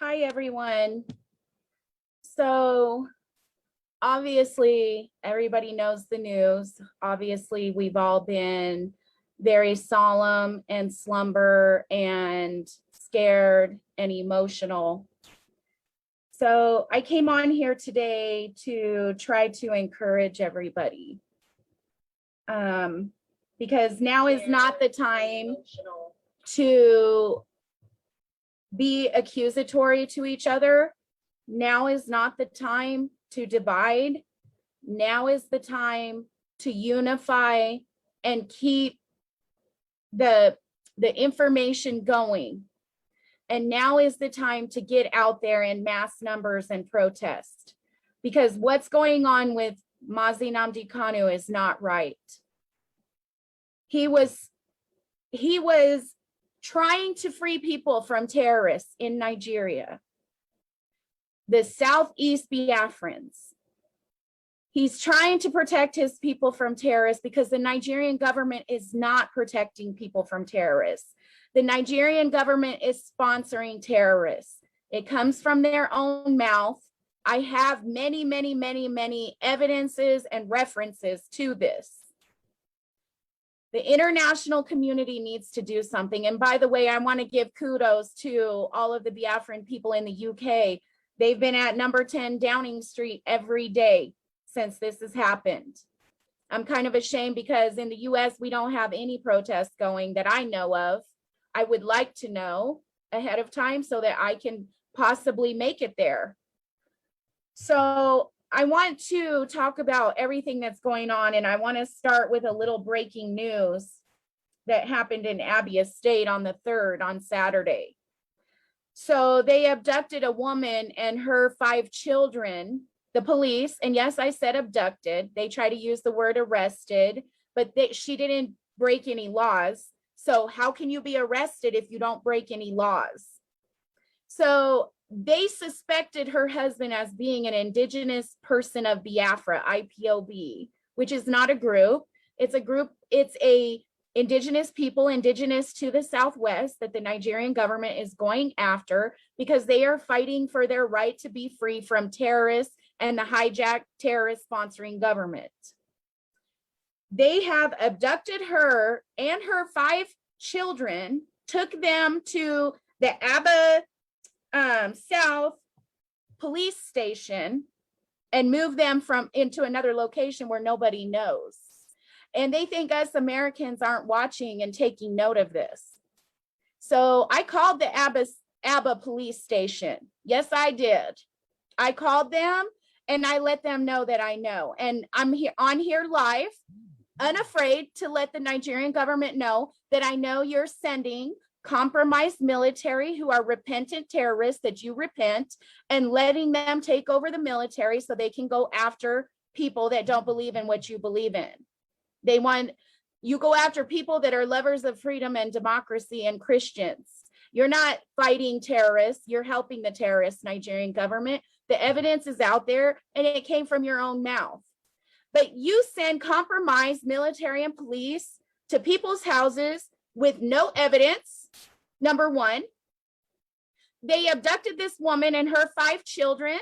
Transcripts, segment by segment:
Hi, everyone. So obviously, everybody knows the news. Obviously, we've all been very solemn and slumber and scared and emotional. So I came on here today to try to encourage everybody. Because now is not the time to be accusatory to each other. Now is not the time to divide. Now is the time to unify and keep the information going. And now is the time to get out there in mass numbers and protest, because what's going on with Mazi Nnamdi Kanu is not right. He was trying to free people from terrorists in Nigeria, the Southeast Biafrans. He's trying to protect his people from terrorists because the Nigerian government is not protecting people from terrorists. The Nigerian government is sponsoring terrorists. It comes from their own mouth. I have many, many, many, many evidences and references to this. The international community needs to do something. And by the way, I want to give kudos to all of the Biafran people in the UK. They've been at number 10 Downing Street every day since this has happened. I'm kind of ashamed because in the US, we don't have any protests going that I know of. I would like to know ahead of time so that I can possibly make it there. So I want to talk about everything that's going on, and I want to start with a little breaking news that happened in Abia State on the 3rd, on Saturday. So they abducted a woman and her 5 children, the police, and yes, I said abducted. They try to use the word arrested, but she didn't break any laws. So how can you be arrested if you don't break any laws? So they suspected her husband as being an indigenous person of Biafra, IPOB, which is not a group. It's a group, it's a indigenous people, indigenous to the Southwest, that the Nigerian government is going after because they are fighting for their right to be free from terrorists and the hijacked terrorist sponsoring government. They have abducted her and her 5 children, took them to the Abba South police station and moved them into another location where nobody knows. And they think us Americans aren't watching and taking note of this. So I called the Abba police station. Yes, I did. I called them and I let them know that I know. And I'm on here live, unafraid to let the Nigerian government know that I know you're sending compromised military who are repentant terrorists, that you repent, and letting them take over the military so they can go after people that don't believe in what you believe in. They want you go after people that are lovers of freedom and democracy and Christians. You're not fighting terrorists, you're helping the terrorist Nigerian government. The evidence is out there and it came from your own mouth. But you send compromised military and police to people's houses with no evidence. Number one, they abducted this woman and her 5 children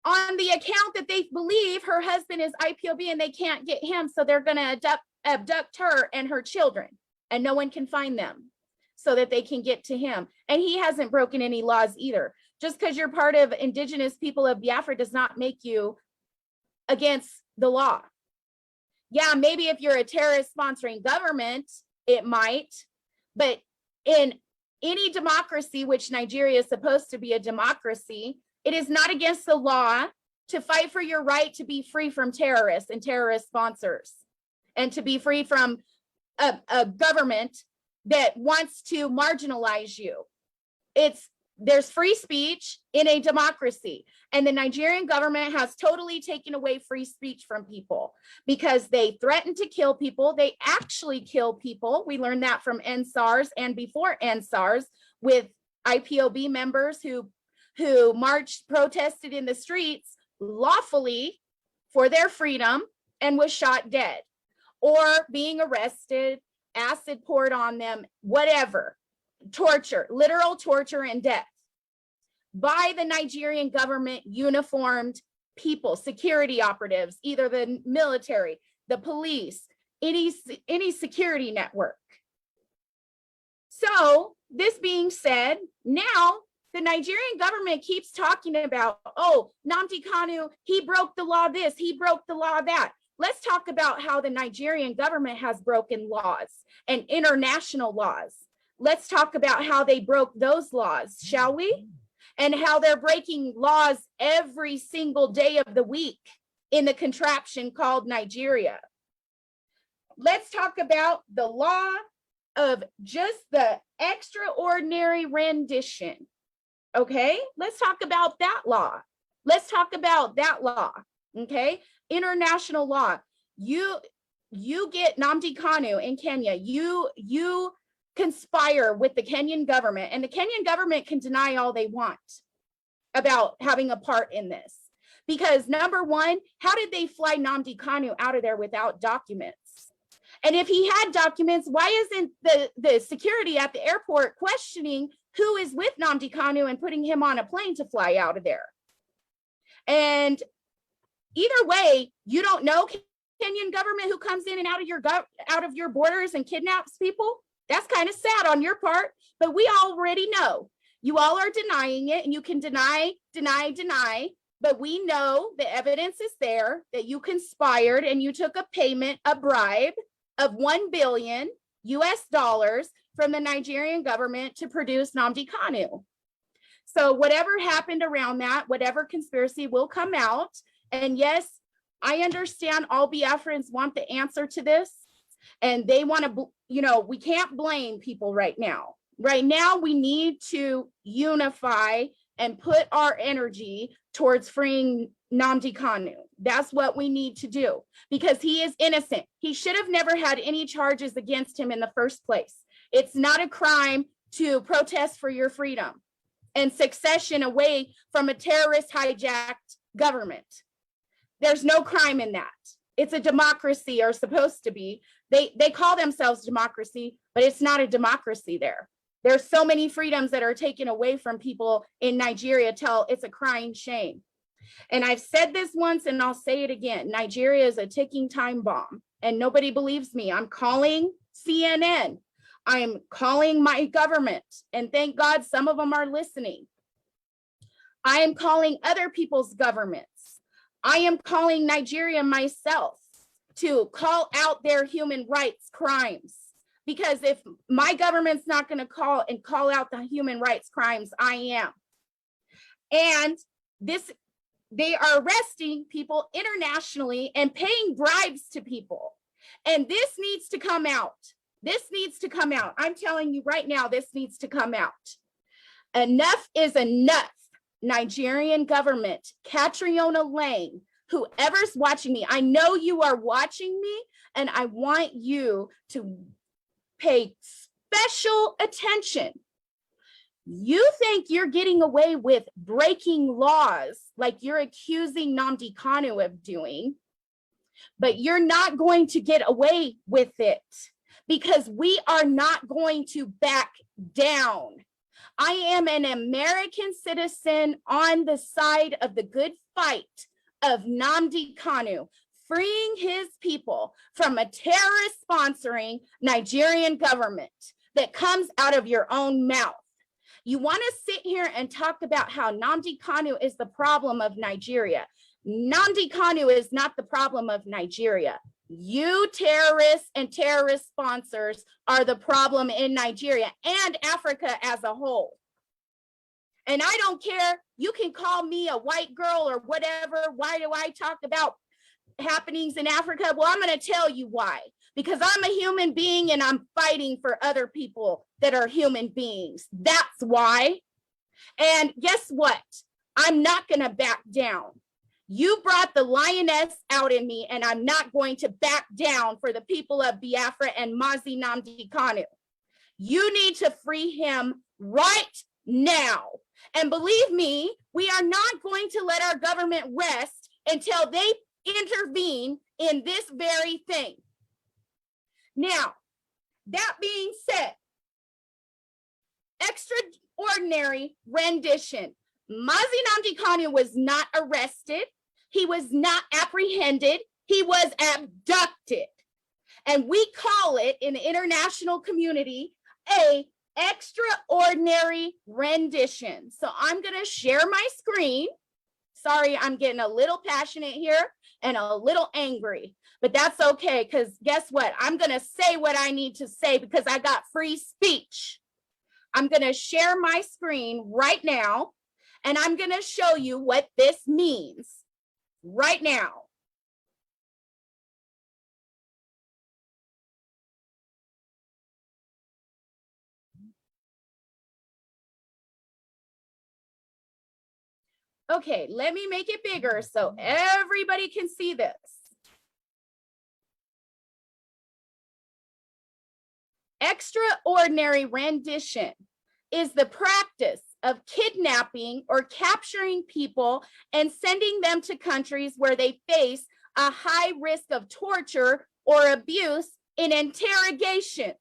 on the account that they believe her husband is IPOB and they can't get him. So they're going to abduct her and her children and no one can find them so that they can get to him. And he hasn't broken any laws either. Just because you're part of indigenous people of Biafra does not make you against the law. Yeah, maybe if you're a terrorist sponsoring government, it might, but in any democracy, which Nigeria is supposed to be a democracy, it is not against the law to fight for your right to be free from terrorists and terrorist sponsors and to be free from a government that wants to marginalize you. There's free speech in a democracy, and the Nigerian government has totally taken away free speech from people because they threaten to kill people. They actually kill people. We learned that from NSARS and before NSARS with IPOB members who marched, protested in the streets lawfully for their freedom and was shot dead or being arrested, acid poured on them, whatever. Torture, literal torture and death. by the Nigerian government uniformed people, security operatives, either the military, the police, any security network. So this being said, now the Nigerian government keeps talking about, oh, Nnamdi Kanu, he broke the law this, he broke the law that. Let's talk about how the Nigerian government has broken laws and international laws. Let's talk about how they broke those laws, shall we? And how they're breaking laws every single day of the week in the contraption called Nigeria. Let's talk about the law of just the extraordinary rendition. Okay, let's talk about that law. Let's talk about that law. Okay, international law. You get Nnamdi Kanu in Kenya. You conspire with the Kenyan government, and the Kenyan government can deny all they want about having a part in this. Because number one, how did they fly Nnamdi Kanu out of there without documents? And if he had documents, why isn't the security at the airport questioning who is with Nnamdi Kanu and putting him on a plane to fly out of there? And either way, you don't know Kenyan government who comes in and out of your borders and kidnaps people. That's kind of sad on your part, but we already know. You all are denying it, and you can deny, but we know the evidence is there that you conspired and you took a payment, a bribe of $1 billion from the Nigerian government to produce Nnamdi Kanu. So whatever happened around that, whatever conspiracy will come out. And yes, I understand all Biafrans want the answer to this, and they want to, we can't blame people right now. Right now, we need to unify and put our energy towards freeing Nnamdi Kanu. That's what we need to do, because he is innocent. He should have never had any charges against him in the first place. It's not a crime to protest for your freedom and succession away from a terrorist hijacked government. There's no crime in that. It's a democracy, or supposed to be. They call themselves democracy, but it's not a democracy there. There's so many freedoms that are taken away from people in Nigeria till it's a crying shame. And I've said this once and I'll say it again. Nigeria is a ticking time bomb, and nobody believes me. I'm calling CNN. I'm calling my government, and thank God some of them are listening. I am calling other people's governments. I am calling Nigeria myself to call out their human rights crimes. Because if my government's not going to call out the human rights crimes, I am. And they are arresting people internationally and paying bribes to people. And this needs to come out. This needs to come out. I'm telling you right now, this needs to come out. Enough is enough. Nigerian government, Catriona Lane, whoever's watching me, I know you are watching me, and I want you to pay special attention. You think you're getting away with breaking laws like you're accusing Nnamdi Kanu of doing, but you're not going to get away with it, because we are not going to back down. I am an American citizen on the side of the good fight of Nnamdi Kanu, freeing his people from a terrorist sponsoring Nigerian government that comes out of your own mouth. You want to sit here and talk about how Nnamdi Kanu is the problem of Nigeria. Nnamdi Kanu is not the problem of Nigeria. You terrorists and terrorist sponsors are the problem in Nigeria and Africa as a whole. And I don't care, you can call me a white girl or whatever. Why do I talk about happenings in Africa? Well, I'm going to tell you why. Because I'm a human being and I'm fighting for other people that are human beings. That's why. And guess what? I'm not going to back down. You brought the lioness out in me, and I'm not going to back down for the people of Biafra and Mazi Nnamdi Kanu. You need to free him right now. And believe me, we are not going to let our government rest until they intervene in this very thing. Now, that being said, extraordinary rendition. Mazi Nnamdi Kanu was not arrested. He was not apprehended. He was abducted. And we call it in the international community a extraordinary rendition. So I'm going to share my screen. Sorry, I'm getting a little passionate here and a little angry, but that's okay, because guess what? I'm going to say what I need to say because I got free speech. I'm going to share my screen right now, and I'm going to show you what this means right now. Okay, let me make it bigger so everybody can see this. Extraordinary rendition is the practice of kidnapping or capturing people and sending them to countries where they face a high risk of torture or abuse in interrogations.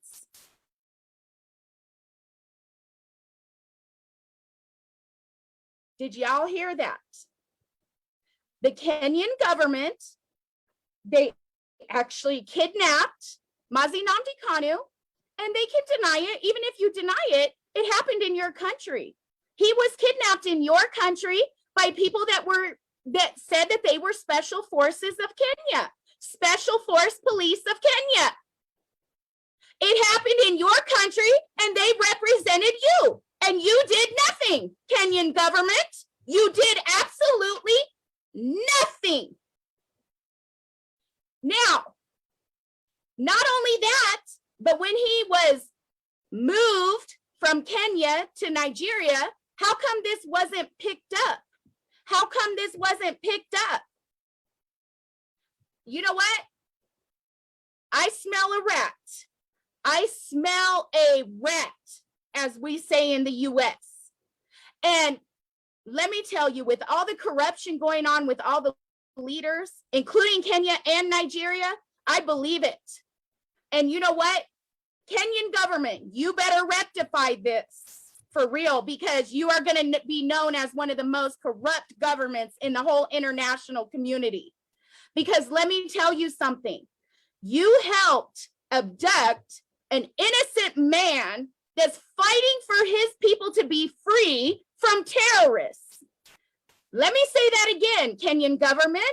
Did y'all hear that? The Kenyan government, they actually kidnapped Mazi Nnamdi Kanu, and they can deny it. Even if you deny it, it happened in your country. He was kidnapped in your country by people that said that they were special forces of Kenya, special force police of Kenya. It happened in your country, and they represented you. And you did nothing, Kenyan government. You did absolutely nothing. Now, not only that, but when he was moved from Kenya to Nigeria, how come this wasn't picked up? How come this wasn't picked up? You know what? I smell a rat. I smell a rat, as we say in the US. And let me tell you, with all the corruption going on with all the leaders, including Kenya and Nigeria, I believe it. And you know what? Kenyan government, you better rectify this for real, because you are going to be known as one of the most corrupt governments in the whole international community. Because let me tell you something. You helped abduct an innocent man that's fighting for his people to be free from terrorists. Let me say that again, Kenyan government.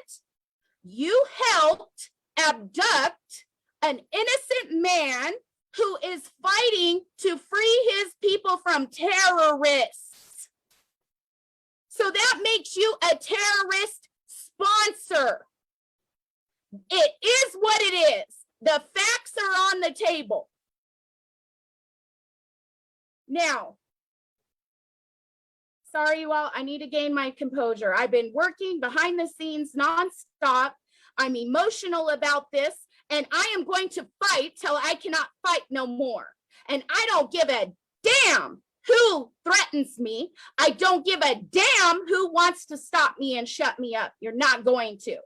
You helped abduct an innocent man who is fighting to free his people from terrorists. So that makes you a terrorist sponsor. It is what it is. The facts are on the table. Now, sorry, you all, I need to gain my composure. I've been working behind the scenes nonstop. I'm emotional about this, and I am going to fight till I cannot fight no more. And I don't give a damn who threatens me. I don't give a damn who wants to stop me and shut me up. You're not going to,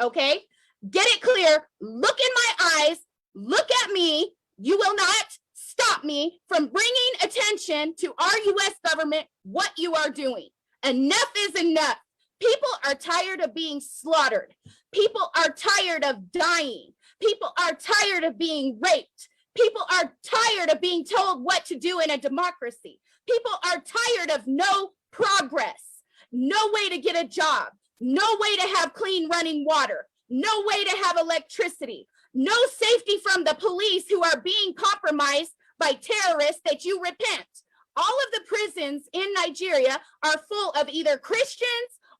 okay? Get it clear. Look in my eyes. Look at me. You will not stop me from bringing attention to our US government what you are doing. Enough is enough. People are tired of being slaughtered. People are tired of dying. People are tired of being raped. People are tired of being told what to do in a democracy. People are tired of no progress, no way to get a job, no way to have clean running water, no way to have electricity, no safety from the police who are being compromised by terrorists that you repent. All of the prisons in Nigeria are full of either Christians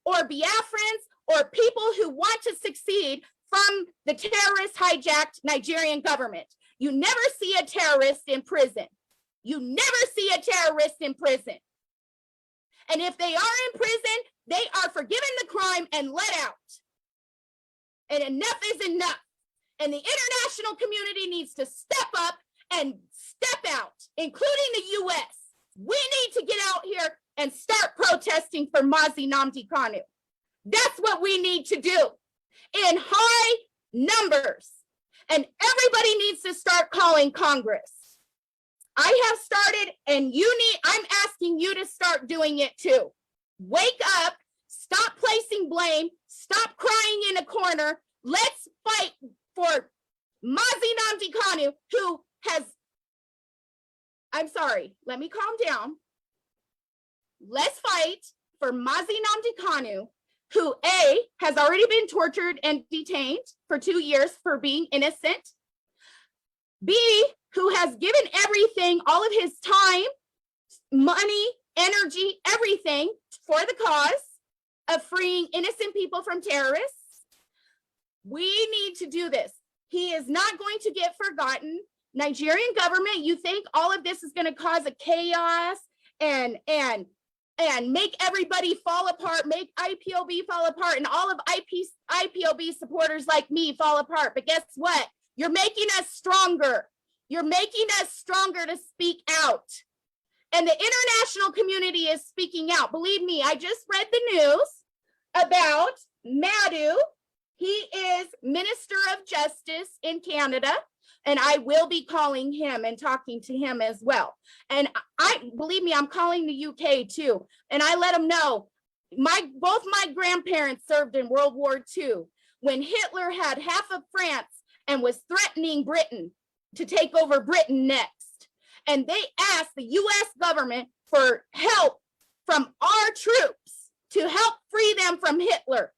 or Biafrans or people who want to succeed from the terrorist hijacked Nigerian government. You never see a terrorist in prison. You never see a terrorist in prison. And if they are in prison, they are forgiven the crime and let out. And enough is enough. And the international community needs to step up and step out, including the US. We need to get out here and start protesting for Mazi Nnamdi Kanu. That's what we need to do in high numbers. And everybody needs to start calling Congress. I have started, and I'm asking you to start doing it too. Wake up, stop placing blame, stop crying in a corner. Let's fight for Mazi Nnamdi Kanu, who has, I'm sorry, let me calm down. Let's fight for Mazi Nnamdi Kanu, who A, has already been tortured and detained for 2 years for being innocent. B, who has given everything, all of his time, money, energy, everything for the cause of freeing innocent people from terrorists. We need to do this. He is not going to get forgotten. Nigerian government, you think all of this is going to cause a chaos and make everybody fall apart, make IPOB fall apart, and all of IPOB supporters like me fall apart. But guess what? You're making us stronger. You're making us stronger to speak out. And the international community is speaking out. Believe me, I just read the news about Madu. He is Minister of Justice in Canada, and I will be calling him and talking to him as well. And believe me, I'm calling the UK too. And I let him know, both my grandparents served in World War II when Hitler had half of France and was threatening Britain to take over Britain next. And they asked the US government for help from our troops to help free them from Hitler,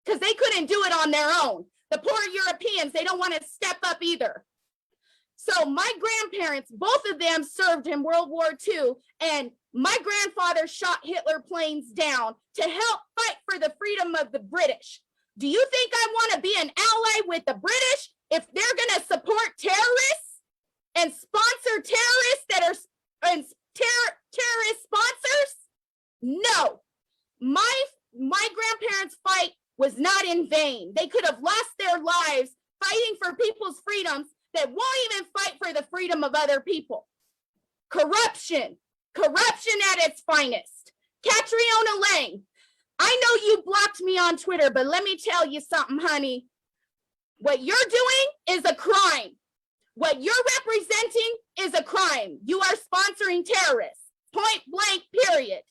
because they couldn't do it on their own. The poor Europeans, they don't want to step up either. So my grandparents, both of them served in World War II, and my grandfather shot Hitler planes down to help fight for the freedom of the British. Do you think I want to be an ally with the British if they're going to support terrorists and sponsor terrorists that are terrorist sponsors? No. My grandparents' fight was not in vain. They could have lost their lives fighting for people's freedoms that won't even fight for the freedom of other people. Corruption at its finest. Catriona Lang, I know you blocked me on Twitter, but let me tell you something, honey. What you're doing is a crime. What you're representing is a crime. You are sponsoring terrorists, point blank, period.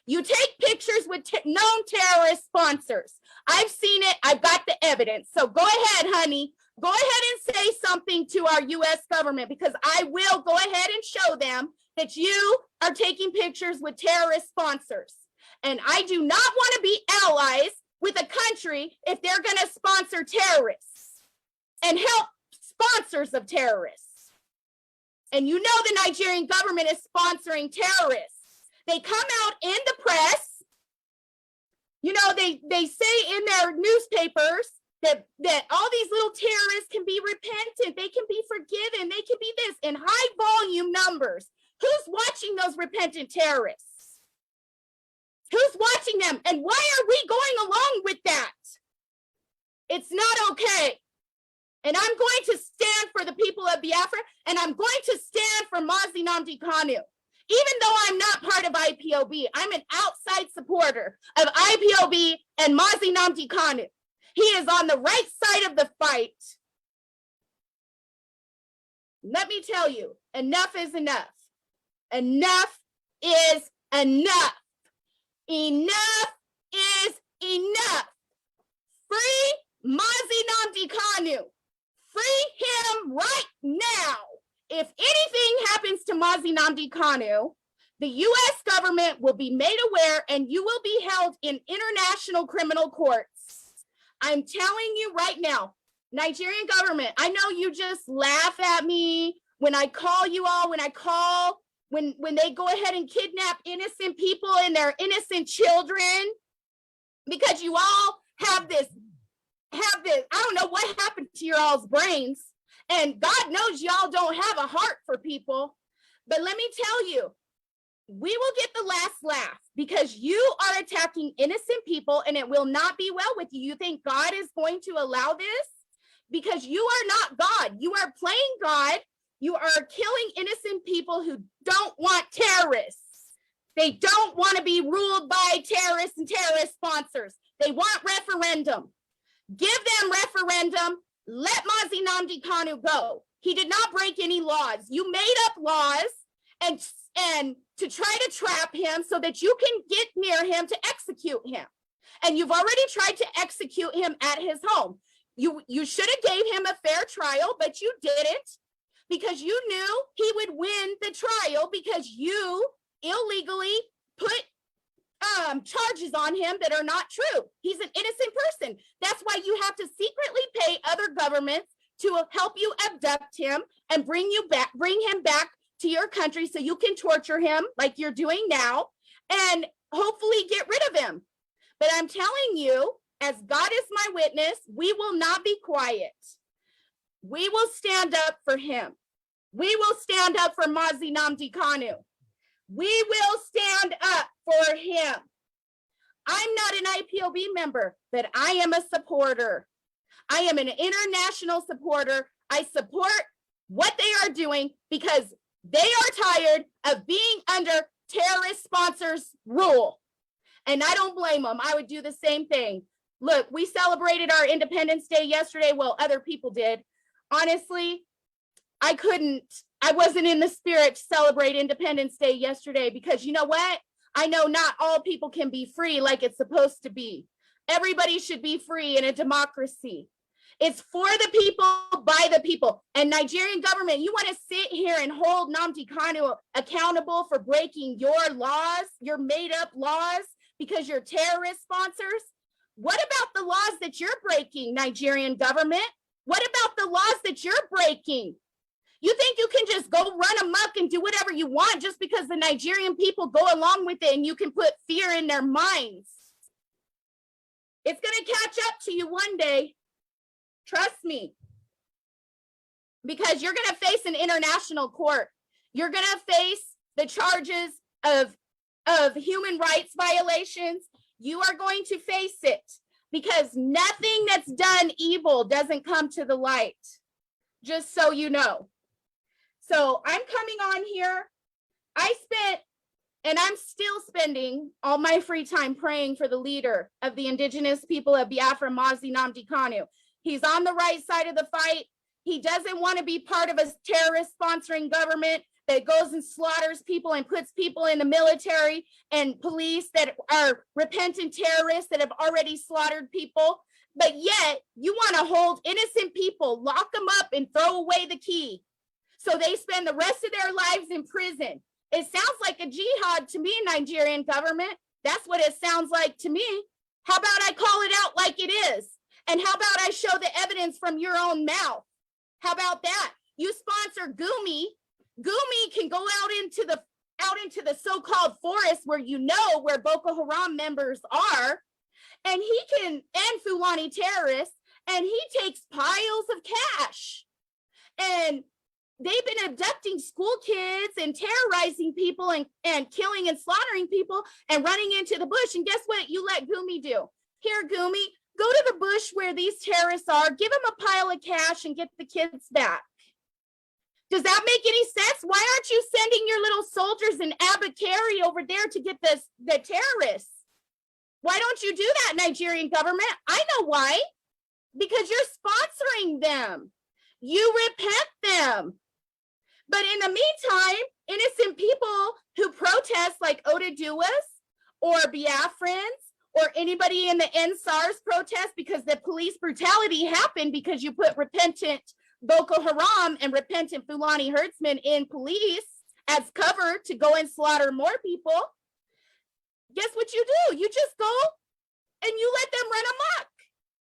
You take pictures with known terrorist sponsors. I've seen it. I've got the evidence. So go ahead, honey. Go ahead and say something to our US government, because I will go ahead and show them that you are taking pictures with terrorist sponsors. And I do not want to be allies with a country if they're going to sponsor terrorists and help sponsors of terrorists. And you know the Nigerian government is sponsoring terrorists. They come out in the press, you know, they say in their newspapers that all these little terrorists can be repentant, they can be forgiven, they can be this in high volume numbers. Who's watching those repentant terrorists? Who's watching them? And why are we going along with that? It's not okay. And I'm going to stand for the people of Biafra, and I'm going to stand for Mazi Nnamdi Kanu. Even though I'm not part of IPOB, I'm an outside supporter of IPOB and Mazi Nnamdi Kanu. He is on the right side of the fight. Let me tell you, enough is enough. Enough is enough. Enough is enough. Free Mazi Nnamdi Kanu. Free him right now. If anything happens to Mazi Nnamdi Kanu, the US government will be made aware and you will be held in international criminal courts. I'm telling you right now, Nigerian government, I know you just laugh at me when I call you all, when they go ahead and kidnap innocent people and their innocent children, because you all have this, I don't know what happened to your all's brains. And God knows y'all don't have a heart for people. But let me tell you, we will get the last laugh because you are attacking innocent people and it will not be well with you. You think God is going to allow this? Because you are not God. You are playing God. You are killing innocent people who don't want terrorists. They don't want to be ruled by terrorists and terrorist sponsors. They want referendum. Give them referendum. Let Mazi Nnamdi Kanu go. He did not break any laws. You made up laws and to try to trap him so that you can get near him to execute him. And you've already tried to execute him at his home. You should have gave him a fair trial, but you didn't, because you knew he would win the trial because you illegally put charges on him that are not true. He's an innocent person. That's why you have to secretly pay other governments to help you abduct him and bring him back to your country so you can torture him like you're doing now and hopefully get rid of him. But I'm telling you, as God is my witness, we will not be quiet. We will stand up for him. We will stand up for Mazi Nnamdi Kanu. We will stand up for him. I'm not an IPOB member, but I am a supporter. I am an international supporter. I support what they are doing because they are tired of being under terrorist sponsors' rule. And I don't blame them. I would do the same thing. Look, we celebrated our Independence Day yesterday. Well, other people did. Honestly, I wasn't in the spirit to celebrate Independence Day yesterday because you know what? I know not all people can be free like it's supposed to be. Everybody should be free in a democracy. It's for the people, by the people. And Nigerian government, you want to sit here and hold Nnamdi Kanu accountable for breaking your laws, your made up laws, because you're terrorist sponsors? What about the laws that you're breaking, Nigerian government? What about the laws that you're breaking? You think you can just go run amok and do whatever you want just because the Nigerian people go along with it and you can put fear in their minds? It's going to catch up to you one day. Trust me. Because you're going to face an international court. You're going to face the charges of human rights violations. You are going to face it because nothing that's done evil doesn't come to the light. Just so you know. So I'm coming on here. I spent, and I'm still spending all my free time praying for the leader of the indigenous people of Biafra, Mazi Nnamdi Kanu. He's on the right side of the fight. He doesn't want to be part of a terrorist sponsoring government that goes and slaughters people and puts people in the military and police that are repentant terrorists that have already slaughtered people. But yet you want to hold innocent people, lock them up and throw away the key. So they spend the rest of their lives in prison. It sounds like a jihad to me, Nigerian government. That's what it sounds like to me. How about I call it out like it is? And how about I show the evidence from your own mouth? How about that? You sponsor Gumi. Gumi can go out into the so-called forest where you know where Boko Haram members are, and he can, and Fulani terrorists, and he takes piles of cash. And they've been abducting school kids and terrorizing people and killing and slaughtering people and running into the bush. And guess what you let Gumi do? Here, Gumi, go to the bush where these terrorists are, give them a pile of cash and get the kids back. Does that make any sense? Why aren't you sending your little soldiers in Abubakar over there to get the terrorists? Why don't you do that, Nigerian government? I know why. Because you're sponsoring them. You repent them. But in the meantime, innocent people who protest like Oduduwas or Biafrans or anybody in the NSARS protest because the police brutality happened because you put repentant Boko Haram and repentant Fulani herdsmen in police as cover to go and slaughter more people. Guess what you do? You just go and you let them run amok.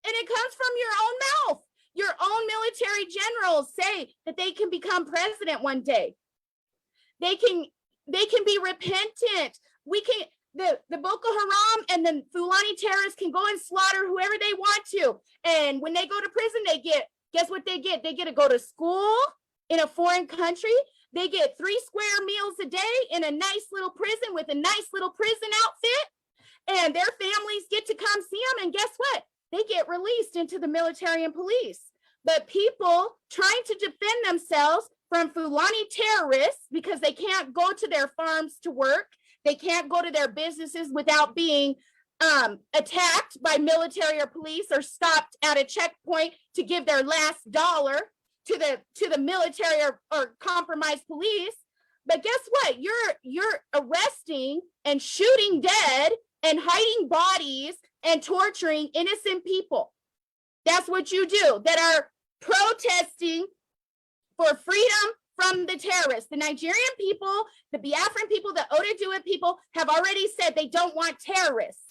And it comes from your own mouth. Your own military generals say that they can become president one day. They can be repentant. The Boko Haram and the Fulani terrorists can go and slaughter whoever they want to. And when they go to prison, guess what they get? They get to go to school in a foreign country. They get 3 square meals a day in a nice little prison with a nice little prison outfit. And their families get to come see them. And guess what? They get released into the military and police. But people trying to defend themselves from Fulani terrorists because they can't go to their farms to work, they can't go to their businesses without being attacked by military or police or stopped at a checkpoint to give their last dollar to the military or compromised police. But guess what? You're arresting and shooting dead and hiding bodies and torturing innocent people. That's what you do, that are protesting for freedom from the terrorists. The Nigerian people, the Biafran people, the Oduduwa people have already said they don't want terrorists.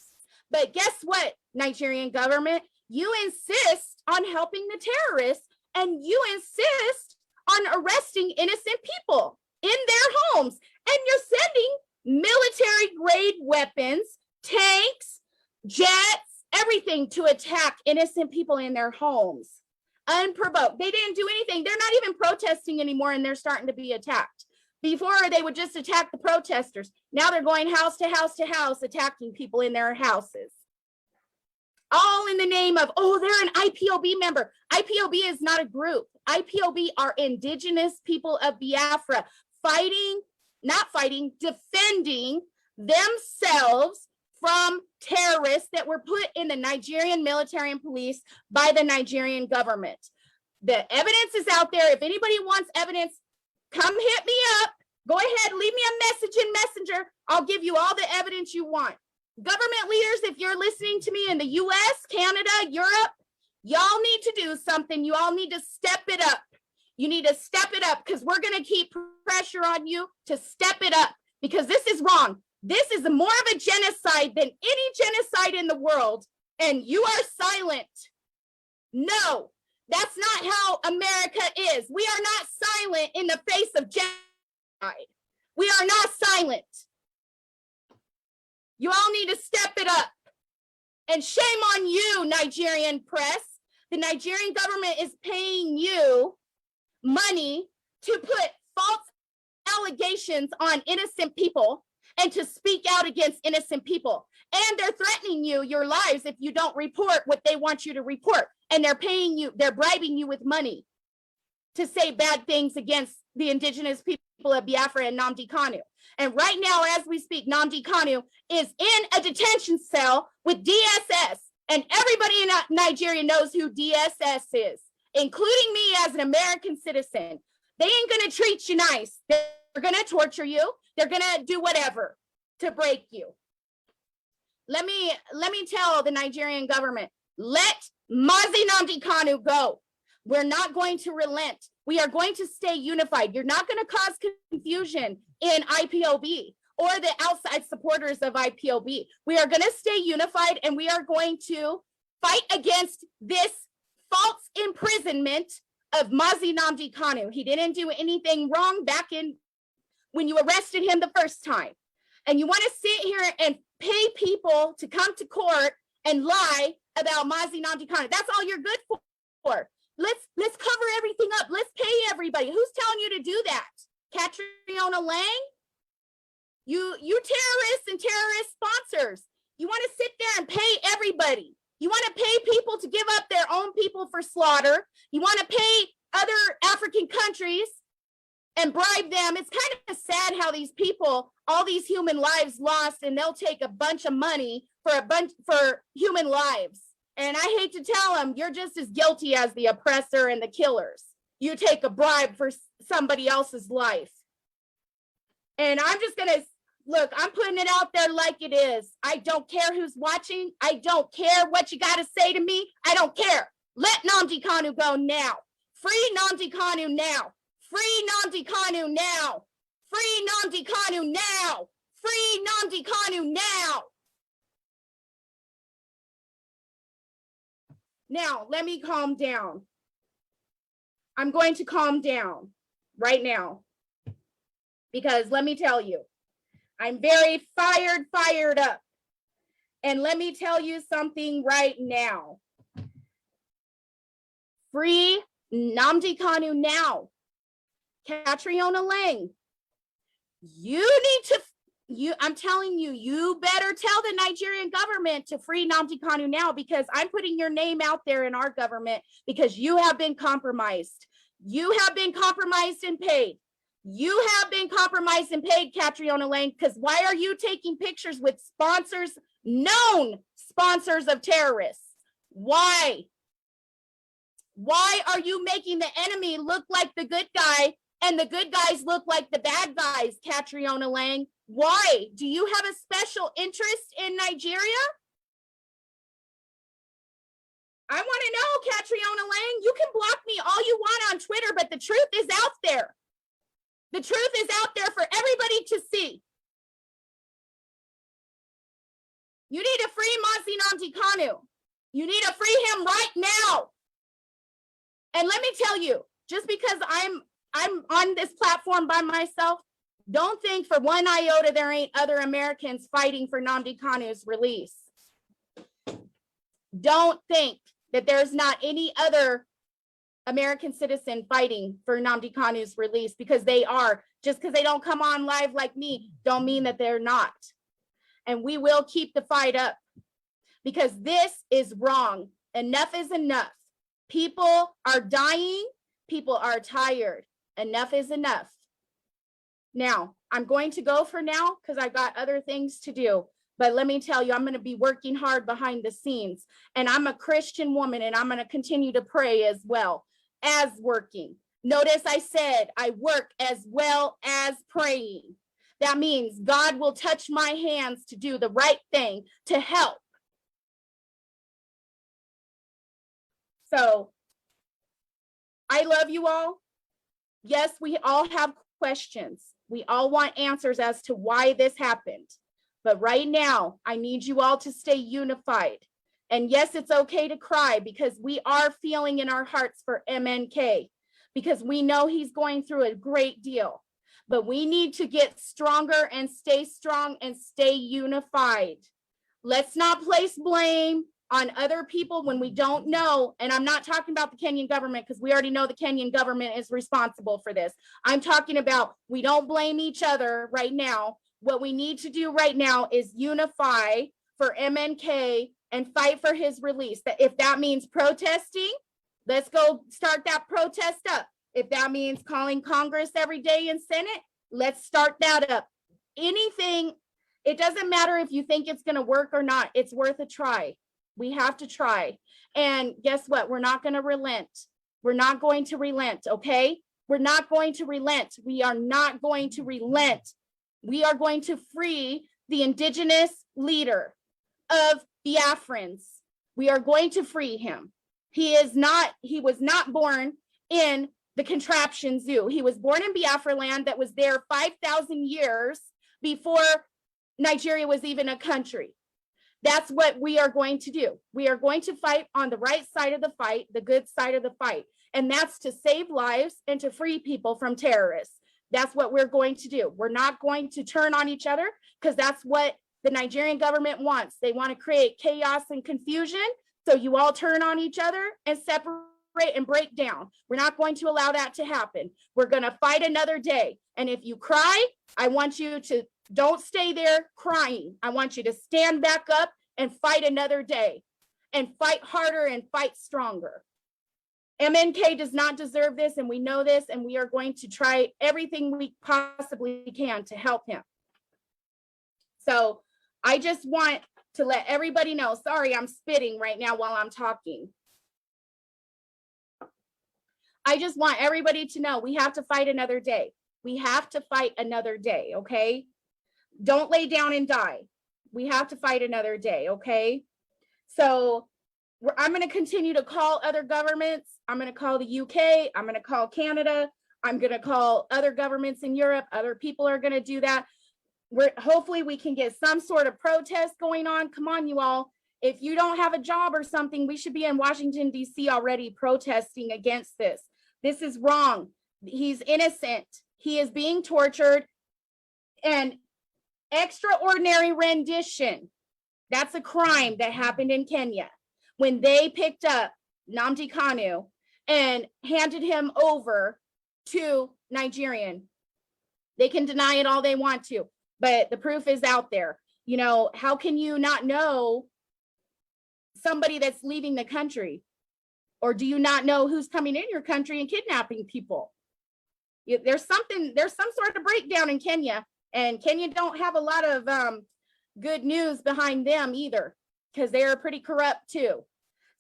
But guess what, Nigerian government? You insist on helping the terrorists, and you insist on arresting innocent people in their homes. And you're sending military grade weapons, tanks, jets, everything to attack innocent people in their homes. Unprovoked. They didn't do anything. They're not even protesting anymore, and they're starting to be attacked. Before, they would just attack the protesters. Now they're going house to house to house, attacking people in their houses. All in the name of, oh, they're an IPOB member. IPOB is not a group. IPOB are indigenous people of Biafra defending themselves from terrorists that were put in the Nigerian military and police by the Nigerian government. The evidence is out there. If anybody wants evidence, come hit me up. Go ahead, leave me a message in Messenger. I'll give you all the evidence you want. Government leaders, if you're listening to me in the US, Canada, Europe, y'all need to do something. You all need to step it up. You need to step it up, because we're going to keep pressure on you to step it up, because this is wrong. This is more of a genocide than any genocide in the world, and you are silent. No, that's not how America is. We are not silent in the face of genocide. We are not silent. You all need to step it up. And shame on you, Nigerian press. The Nigerian government is paying you money to put false allegations on innocent people and to speak out against innocent people. And they're threatening you, your lives, if you don't report what they want you to report. And they're paying you, they're bribing you with money to say bad things against the indigenous people of Biafra and Nnamdi Kanu. And right now, as we speak, Nnamdi Kanu is in a detention cell with DSS. And everybody in Nigeria knows who DSS is, including me as an American citizen. They ain't gonna treat you nice. They're gonna torture you. They're gonna do whatever to break you. Let me tell the Nigerian government, let Mazi Nnamdi Kanu go. We're not going to relent. We are going to stay unified. You're not going to cause confusion in IPOB or the outside supporters of IPOB. We are going to stay unified, and we are going to fight against this false imprisonment of Mazi Nnamdi Kanu. He didn't do anything wrong back in when you arrested him the first time. And you want to sit here and pay people to come to court and lie about Mazi Nnamdi Kanu. That's all you're good for. Let's cover everything up. Let's pay everybody. Who's telling you to do that? Catriona Lang? You terrorists and terrorist sponsors. You want to sit there and pay everybody. You want to pay people to give up their own people for slaughter. You want to pay other African countries and bribe them. It's kind of sad how these people, all these human lives lost, and they'll take a bunch of money for human lives. And I hate to tell them, you're just as guilty as the oppressor and the killers. You take a bribe for somebody else's life. And I'm just gonna, look, I'm putting it out there like it is. I don't care who's watching. I don't care what you gotta say to me. I don't care. Let Nnamdi Kanu go now. Free Nnamdi Kanu now. Free Nnamdi Kanu now. Free Nnamdi Kanu now. Free Nnamdi Kanu now. Now, let me calm down. I'm going to calm down right now, because let me tell you, I'm very fired up. And let me tell you something right now. Free Nnamdi Kanu now. Catriona Lang, you need to, I'm telling you, you better tell the Nigerian government to free Nnamdi Kanu now, because I'm putting your name out there in our government, because you have been compromised. You have been compromised and paid. You have been compromised and paid, Catriona Lang, because why are you taking pictures with sponsors, known sponsors of terrorists? Why? Why are you making the enemy look like the good guy and the good guys look like the bad guys, Catriona Lang. Why? Do you have a special interest in Nigeria? I want to know, Catriona Lang. You can block me all you want on Twitter, but the truth is out there. The truth is out there for everybody to see. You need to free Mazi Nnamdi Kanu. You need to free him right now. And let me tell you, just because I'm on this platform by myself, don't think for one iota there ain't other Americans fighting for Nnamdi Kanu's release. Don't think that there's not any other American citizen fighting for Nnamdi Kanu's release, because they are. Just because they don't come on live like me, don't mean that they're not. And we will keep the fight up, because this is wrong. Enough is enough. People are dying. People are tired. Enough is enough. Now, I'm going to go for now because I've got other things to do. But let me tell you, I'm going to be working hard behind the scenes. And I'm a Christian woman, and I'm going to continue to pray as well as working. Notice I said I work as well as praying. That means God will touch my hands to do the right thing, to help. So I love you all. Yes, we all have questions. We all want answers as to why this happened. But right now, I need you all to stay unified. And yes, it's okay to cry, because we are feeling in our hearts for MNK, because we know he's going through a great deal. But we need to get stronger and stay strong and stay unified. Let's not place blame on other people when we don't know. And I'm not talking about the Kenyan government, because we already know the Kenyan government is responsible for this. I'm talking about, we don't blame each other right now. What we need to do right now is unify for MNK and fight for his release. That if that means protesting, let's go start that protest up. If that means calling Congress every day in Senate, let's start that up. Anything, it doesn't matter if you think it's going to work or not. It's worth a try. We have to try. And guess what? We're not going to relent. We're not going to relent, okay? We're not going to relent. We are not going to relent. We are going to free the indigenous leader of Biafrans. We are going to free him. He was not born in the contraption zoo. He was born in Biafra land that was there 5,000 years before Nigeria was even a country. That's what we are going to do. We are going to fight on the right side of the fight, the good side of the fight. And that's to save lives and to free people from terrorists. That's what we're going to do. We're not going to turn on each other, because that's what the Nigerian government wants. They want to create chaos and confusion. So you all turn on each other and separate and break down. We're not going to allow that to happen. We're going to fight another day. And if you cry, I want you to don't stay there crying. I want you to stand back up and fight another day, and fight harder and fight stronger. MNK does not deserve this, and we know this, and we are going to try everything we possibly can to help him. So I just want to let everybody know, sorry, I'm spitting right now while I'm talking. I just want everybody to know we have to fight another day. We have to fight another day, okay? Don't lay down and die. We have to fight another day, okay? So I'm going to continue to call other governments. I'm going to call the UK. I'm going to call Canada. I'm going to call other governments in Europe. Other people are going to do that. Hopefully we can get some sort of protest going on. Come on, you all. If you don't have a job or something, we should be in Washington, D.C. already protesting against this. This is wrong. He's innocent. He is being tortured. And extraordinary rendition, that's a crime that happened in Kenya when they picked up Nnamdi Kanu and handed him over to Nigerian. They can deny it all they want to, but the proof is out there. You know, how can you not know somebody that's leaving the country? Or do you not know who's coming in your country and kidnapping people? There's some sort of breakdown in Kenya, and Kenya don't have a lot of good news behind them either, because they are pretty corrupt too.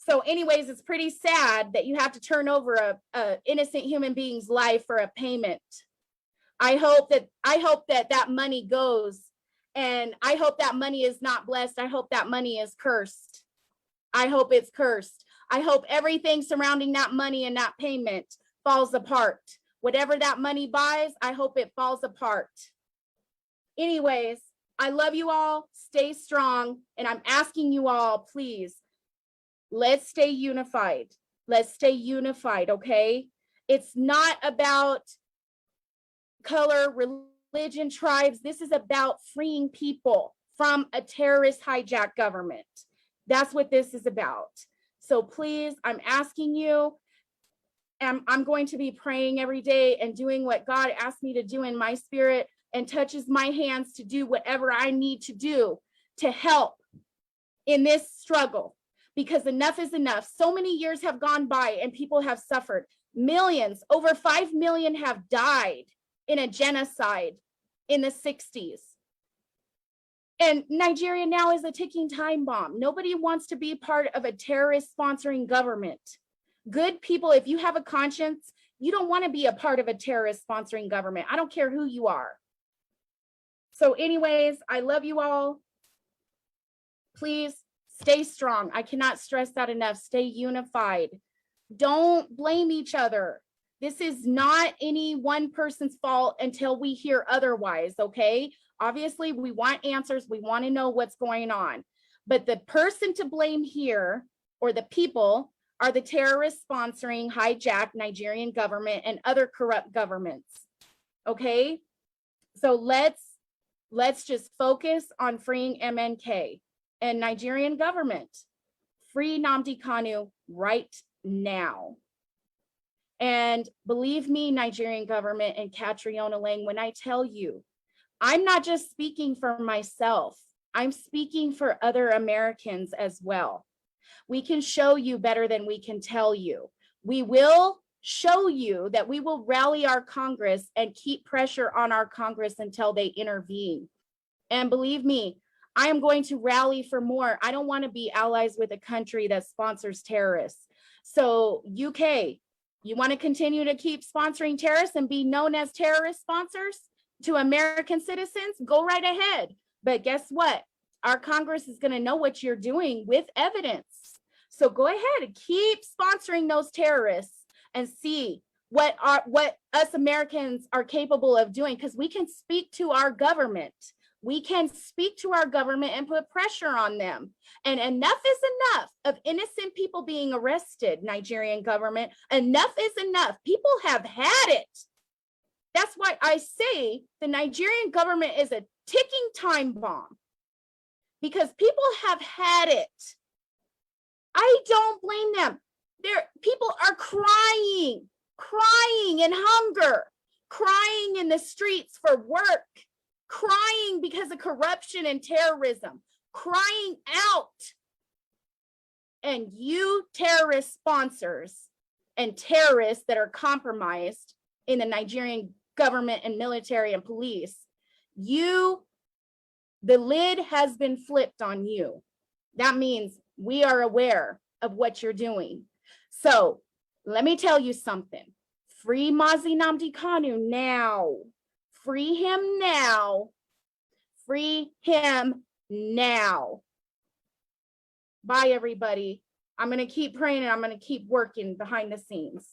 So anyways, it's pretty sad that you have to turn over a innocent human being's life for a payment. I hope that money goes, and I hope that money is not blessed. I hope that money is cursed. I hope it's cursed. I hope everything surrounding that money and that payment falls apart. Whatever that money buys, I hope it falls apart. Anyways, I love you all. Stay strong. And I'm asking you all, please, let's stay unified. Let's stay unified, okay? It's not about color, religion, tribes. This is about freeing people from a terrorist hijacked government. That's what this is about. So please, I'm asking you, and I'm going to be praying every day and doing what God asked me to do in my spirit, and touches my hands to do whatever I need to do to help in this struggle, because enough is enough. So many years have gone by and people have suffered. Millions, over 5 million have died in a genocide in the 60s. And Nigeria now is a ticking time bomb. Nobody wants to be part of a terrorist sponsoring government. Good people, if you have a conscience, you don't want to be a part of a terrorist sponsoring government. I don't care who you are. So anyways, I love you all. Please stay strong. I cannot stress that enough. Stay unified. Don't blame each other. This is not any one person's fault until we hear otherwise, okay? Obviously, we want answers. We want to know what's going on. But the person to blame here, or the people, are the terrorist sponsoring, hijacked Nigerian government and other corrupt governments, okay? So let's just focus on freeing MNK and Nigerian government. Free Nnamdi Kanu right now. And believe me, Nigerian government and Catriona Lang, when I tell you, I'm not just speaking for myself, I'm speaking for other Americans as well. We can show you better than we can tell you. We will show you that we will rally our Congress and keep pressure on our Congress until they intervene. And believe me, I am going to rally for more. I don't want to be allies with a country that sponsors terrorists. So UK, you want to continue to keep sponsoring terrorists and be known as terrorist sponsors to American citizens? Go right ahead. But guess what? Our Congress is going to know what you're doing with evidence. So go ahead and keep sponsoring those terrorists and see what us Americans are capable of doing, because we can speak to our government. We can speak to our government and put pressure on them. And enough is enough of innocent people being arrested, Nigerian government. Enough is enough. People have had it. That's why I say the Nigerian government is a ticking time bomb, because people have had it. I don't blame them. People are crying in hunger, crying in the streets for work, crying because of corruption and terrorism, crying out. And you terrorist sponsors and terrorists that are compromised in the Nigerian government and military and police, the lid has been flipped on you. That means we are aware of what you're doing. So let me tell you something. Free Mazi Nnamdi Kanu now. Free him now. Free him now. Bye, everybody. I'm going to keep praying and I'm going to keep working behind the scenes.